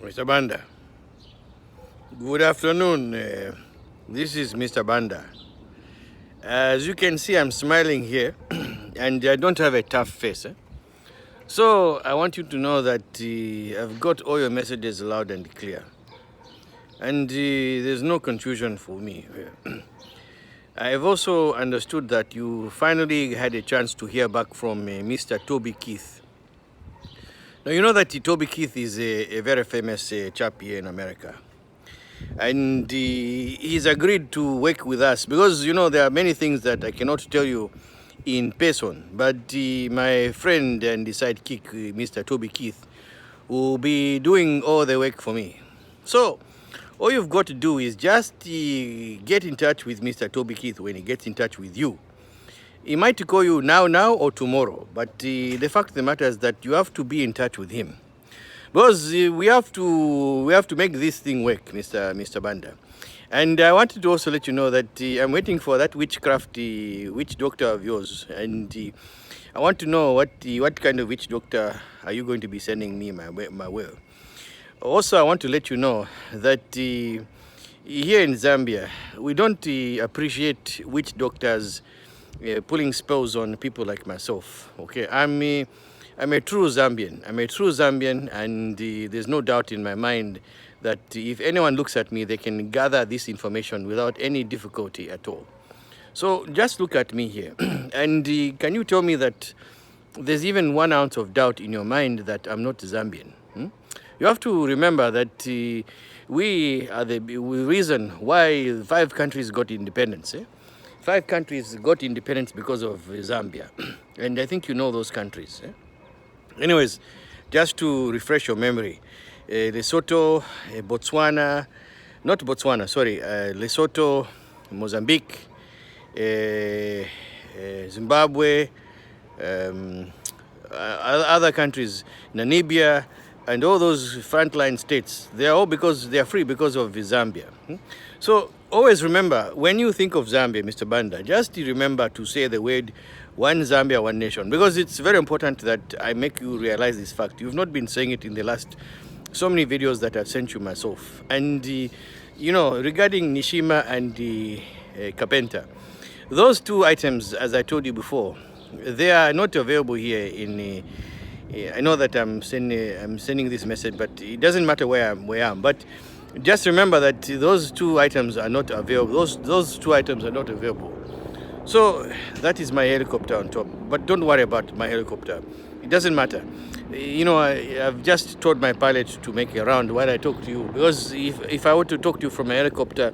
Mr. Banda, good afternoon. This is Mr. Banda. As you can see, I'm smiling here, and I don't have a tough face. So I want you to know that I've got all your messages loud and clear, and there's no confusion for me. I've also understood that you finally had a chance to hear back from Mr. Toby Keith. Now, you know that Toby Keith is a very famous chap here in America. And he's agreed to work with us because, you know, there are many things that I cannot tell you in person. But my friend and the sidekick, Mr. Toby Keith, will be doing all the work for me. So, all you've got to do is just get in touch with Mr. Toby Keith when he gets in touch with you. He might call you now or tomorrow, but the fact of the matter is that you have to be in touch with him. Because we have to make this thing work, Mr. Banda. And I wanted to also let you know that I'm waiting for that witchcraft witch doctor of yours, and I want to know what kind of witch doctor are you going to be sending me my way. Also, I want to let you know that here in Zambia, we don't appreciate witch doctors pulling spells on people like myself. Okay, I'm a true Zambian. And there's no doubt in my mind that if anyone looks at me, they can gather this information without any difficulty at all. So just look at me here. And can you tell me that there's even 1 ounce of doubt in your mind that I'm not Zambian? You have to remember that we are the reason why 5 countries got independence. 5 countries got independence because of Zambia. And I think you know those countries. Anyways, just to refresh your memory, Lesotho, Botswana, not Botswana, sorry, Lesotho, Mozambique, Zimbabwe, other countries, Namibia, and all those frontline states, they are all because they are free because of Zambia. So always remember, when you think of Zambia, Mr. Banda, just remember to say the word one Zambia, one nation, because it's very important that I make you realize this fact. You've not been saying it in the last so many videos that I've sent you myself. And, you know, regarding Nishima and Kapenta, those 2 items, as I told you before, they are not available here in I know that I'm sending this message, but it doesn't matter where I am. But just remember that those 2 items are not available. Those 2 items are not available. So that is my helicopter on top. But don't worry about my helicopter. It doesn't matter. You know, I've just told my pilot to make a round while I talk to you. Because if I were to talk to you from a helicopter,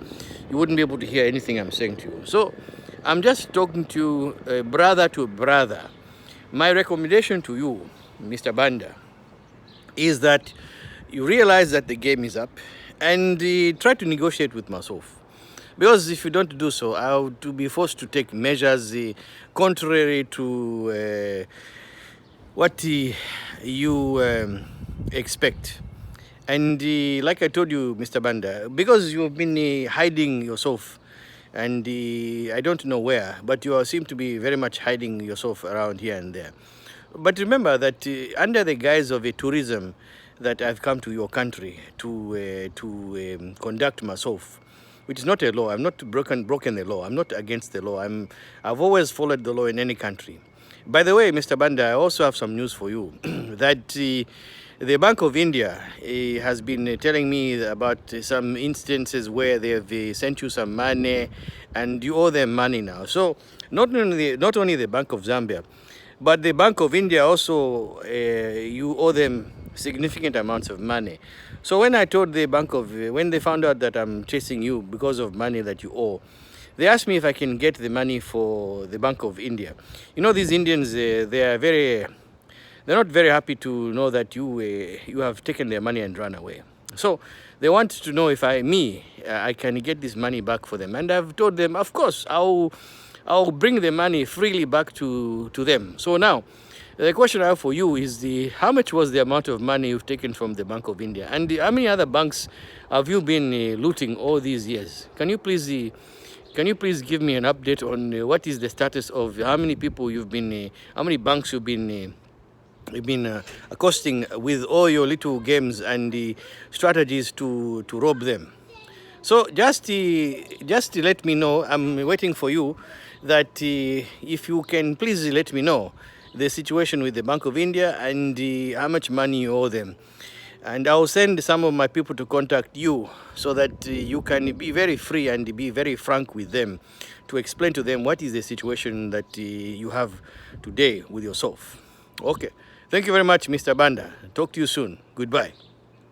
you wouldn't be able to hear anything I'm saying to you. So I'm just talking to you brother to brother. My recommendation to you, Mr. Banda, is that you realize that the game is up and try to negotiate with myself. Because if you don't do so, I'll be forced to take measures contrary to what you expect. And like I told you, Mr. Banda, because you've been hiding yourself, and I don't know where, but you seem to be very much hiding yourself around here and there. But remember that under the guise of a tourism that I've come to your country to conduct myself, which is not a law. I'm not broken the law. I'm not against the law. I've always followed the law in any country. By the way, Mr. Banda, I also have some news for you that the Bank of India has been telling me about some instances where they've sent you some money and you owe them money now. So not only the Bank of Zambia, but the Bank of India also, you owe them significant amounts of money. So when I told the when they found out that I'm chasing you because of money that you owe, they asked me if I can get the money for the Bank of India. You know, these Indians, they're not very happy to know that you have taken their money and run away. So they want to know if I can get this money back for them. And I've told them, of course, I'll bring the money freely back to them. So now, the question I have for you is how much was the amount of money you've taken from the Bank of India? And how many other banks have you been looting all these years? Can you please give me an update on what is the status of how many people you've been, how many banks you've been accosting with all your little games and the strategies to rob them. So just let me know. I'm waiting for you. That if you can please let me know the situation with the Bank of India and how much money you owe them, and I'll send some of my people to contact you so that you can be very free and be very frank with them to explain to them what is the situation that you have today with yourself. Okay. Thank you very much, Mr. Banda. Talk to you soon. Goodbye.